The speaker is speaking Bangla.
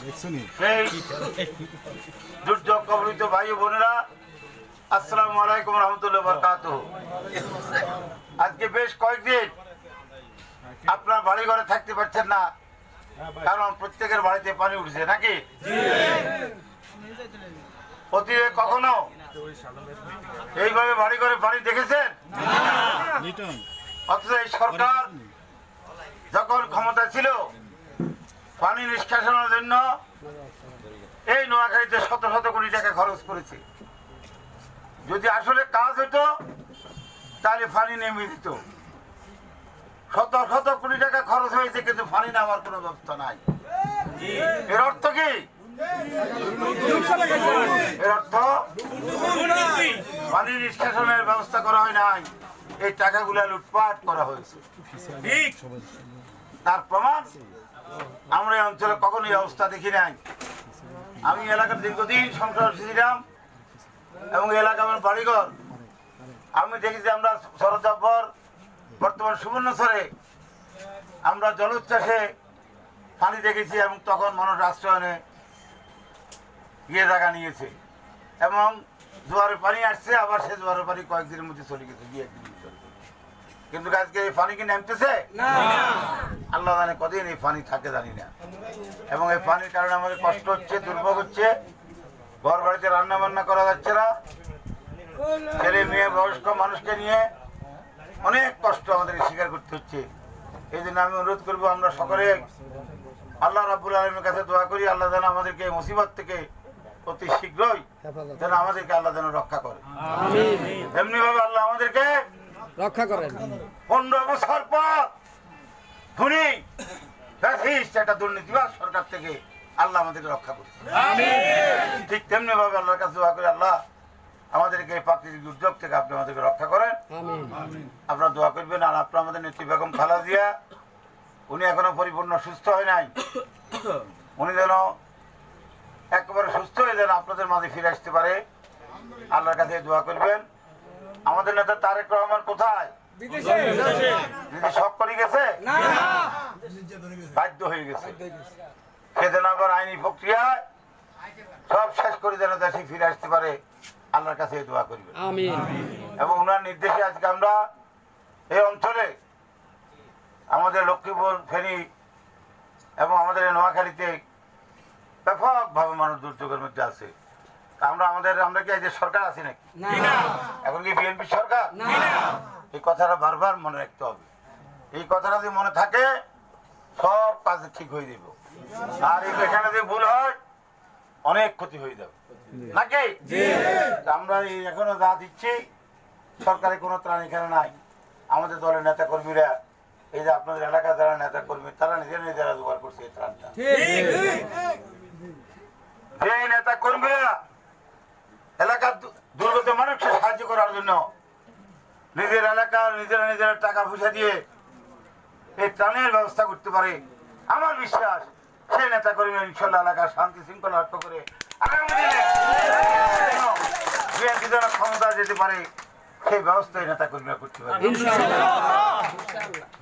সেই দুর্যোগ কবলিত ভাই ও বোনেরা, আসসালামু আলাইকুম রহমতুল্লাহ বারাকাতুহু। আজকে বেশ কয়েকদিন আপনার বাড়ি ঘরে থাকতে পারছেন না, কারণ প্রত্যেকের বাড়িতে পানি উঠছে নাকি? অতীতে কখনো এইভাবে বাড়ি ঘরে পানি দেখেছেন? অথচ এই সরকার যখন ক্ষমতা ছিল, পানি নিষ্কাশনের জন্য এই নোয়াখালীতে শত শত কোটি টাকা খরচ করেছে। যদি আসলে কাজ হতো তাহলে পানি নেমে দিত। শত শত কোটি টাকা খরচ হয়েছে, কিন্তু পানি নামার কোনো ব্যবস্থা নাই। এর অর্থ কি? এর অর্থ পানি নিষ্কাশনের ব্যবস্থা করা হয় নাই, এই টাকাগুলা লুটপাট করা হয়েছে। তার প্রমাণ আমরা এই অঞ্চলে কখনো এই অবস্থা দেখি নাই। আমি এলাকার দীর্ঘদিন সংসদ ছিলাম এবং এলাকা আমার বাড়িঘর, আমি দেখেছি আমরা সরজাব্বর বর্তমান সুবর্ণচরে আমরা জলোচ্ছ্বাসে পানি দেখেছি, এবং তখন মানুষ আশ্রয়নে গিয়ে জায়গা নিয়েছে, এবং জোয়ারে পানি আসছে, আবার সে জোয়ারের পানি কয়েকদিনের মধ্যে চলে গেছে, গিয়ে একদিন চলে গেছে। কিন্তু আজকে এই পানি কি নামতেছে? আল্লাহ জানে কদিন এই পানি থাকে জানি না। এবং এই পানির কারণে আমাদের কষ্ট হচ্ছে, দুর্ভোগ হচ্ছে, ঘর বাড়িতে রান্না বান্না করা যাচ্ছে না, ছেলে মেয়ে বয়স্ক মানুষকে নিয়ে অনেক কষ্ট আমাদের স্বীকার করতে হচ্ছে। এই জন্য আমি অনুরোধ করবো, আমরা সকলে আল্লাহ রাব্বুল আলামিনের কাছে দোয়া করি, আল্লাহ যেন আমাদেরকে এই মুসিবত থেকে অতি শীঘ্রই যেন আমাদেরকে আল্লাহ যেন রক্ষা করে। এমনি ভাবে আল্লাহ আমাদেরকে রক্ষা করেন। 15 বছর পর ধনী একটা দুর্নীতিবাজ সরকার থেকে আল্লাহ আমাদেরকে রক্ষা করে। ঠিক তেমনি ভাবে আল্লাহর কাছে দোয়া করি, আল্লাহ আমাদেরকে প্রাকৃতিক দুর্যোগ থেকে আপনি আমাদেরকে রক্ষা করেন। আপনারা দোয়া করবেন। আর আপনারা আমাদের নেত্রী বেগম খালেদা জিয়া, উনি এখনো পরিপূর্ণ সুস্থ হয় নাই, উনি যেন একেবারে সুস্থ হয়ে যেন আপনাদের মাঝে ফিরে আসতে পারে, আল্লাহর কাছে দোয়া করবেন। আমাদের নেতা তারেক রহমান কোথায়? শখ করে গেছে, বাধ্য হয়ে গেছে। সে যেন আবার আইনি প্রক্রিয়ায় সব শেষ করে যেন দেশে ফিরে আসতে পারে, আল্লাহর কাছে দোয়া করবেন। এবং ওনার নির্দেশে আজকে আমরা এই অঞ্চলে আমাদের লক্ষ্মীপুর, ফেনী এবং আমাদের নোয়াখালীতে ব্যাপকভাবে মানুষ দুর্যোগের মধ্যে আছে। আমরা কি আজ সরকার আছি নাকি? এখন কি বিএনপি সরকার? এই কথাটা বারবার মনে রাখতে হবে। এই কথাটা যদি মনে থাকে, সব কাজ ঠিক হয়ে যাব। আর এখানে যদি ভুল হয়, অনেক ক্ষতি হয়ে যাবে নাকি? আমরা এখনো যা দিচ্ছি, সরকারের কোনো ত্রাণ এখানে নাই। আমাদের দলের নেতা কর্মীরা, এই যে আপনাদের এলাকার যারা নেতা কর্মী, তারা নিজেরা জোগাড় করছে এই ত্রাণটা। এই নেতা কর্মীরা এলাকার দুর্গত মানুষকে সাহায্য করার জন্য নিজের এলাকার নিজেরা টাকা পয়সা দিয়ে এই ত্রাণের ব্যবস্থা করতে পারে। আমার বিশ্বাস সেই নেতা কর্মী ইনশাল্লাহ এলাকার শান্তি শৃঙ্খলা রক্ষা করে আগামী দিনে বিএনপি যেন ক্ষমতা যেতে পারে, সেই ব্যবস্থায় নেতা কর্মীরা করতে পারে।